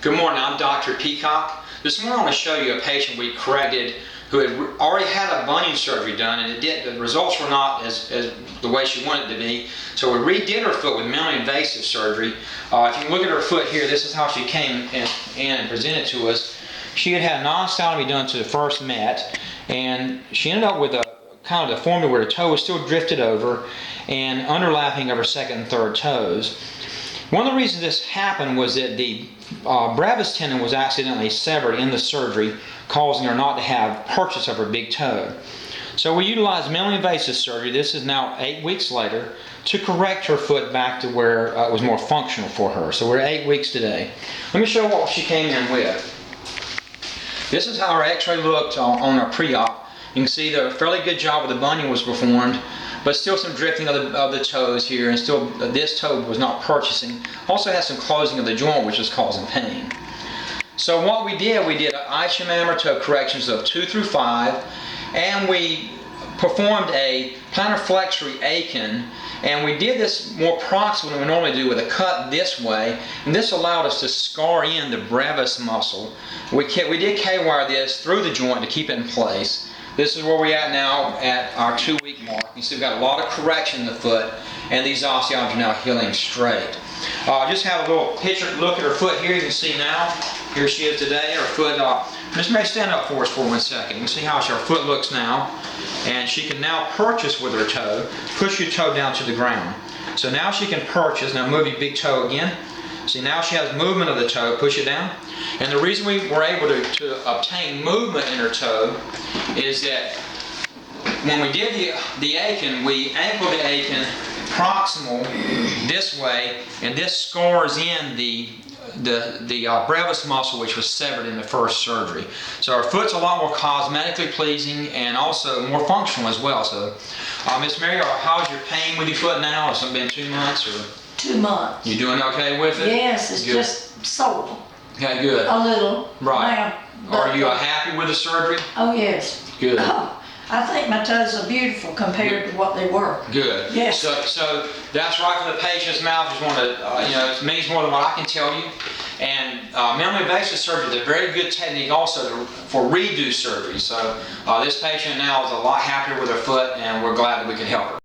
Good morning, I'm Dr. Peacock. This morning I want to show you a patient we corrected who had already had a bunion surgery done, and the results were not as the way she wanted it to be. So we redid her foot with minimally invasive surgery. If you can look at her foot here, this is how she came in and presented to us. She had had non-stylotomy done to the first met, and she ended up with a kind of deformity where the toe was still drifted over and underlapping of her second and third toes. One of the reasons this happened was that the brevis tendon was accidentally severed in the surgery, causing her not to have purchase of her big toe. So we utilized minimally invasive surgery, this is now 8 weeks later, to correct her foot back to where it was more functional for her. So we're 8 weeks today. Let me show what she came in with. This is how her x-ray looked on our pre-op. You can see that a fairly good job with the bunion was performed, but still some drifting of the toes here, and still this toe was not purchasing. Also has some closing of the joint, which is causing pain. So what we did ischematomer toe corrections of 2 through 5, and we performed a plantar flexury Aiken, and we did this more proximal than we normally do with a cut this way, and this allowed us to scar in the brevis muscle. We did K-wire this through the joint to keep it in place. This is where we're at now at our 2-week mark. You see we've got a lot of correction in the foot, and these osteotomies are now healing straight. Just have a little picture look at her foot here. You can see now, here she is today. Her foot, Miss Mary, stand up for us for 1 second. You can see how her foot looks now. And she can now purchase with her toe. Push your toe down to the ground. So now she can purchase. Now move your big toe again. See, now she has movement of the toe. Push it down. And the reason we were able to obtain movement in her toe is that when we did the Aiken, we anchored the Aiken proximal this way, and this scars in the brevis muscle, which was severed in the first surgery. So our foot's a lot more cosmetically pleasing and also more functional as well. So, Miss Mary, how's your pain with your foot now? Has it been 2 months or? 2 months. You doing okay with it? Yes, it's good. Just sore. Okay, good. A little. Right. Are you happy with the surgery? Oh yes. Good. I think my toes are beautiful compared to what they were. Good. Yes. So that's right from the patient's mouth. Just want to, it means more than what I can tell you. And minimally invasive surgery is a very good technique also for redo surgery. So this patient now is a lot happier with her foot, and we're glad that we can help her.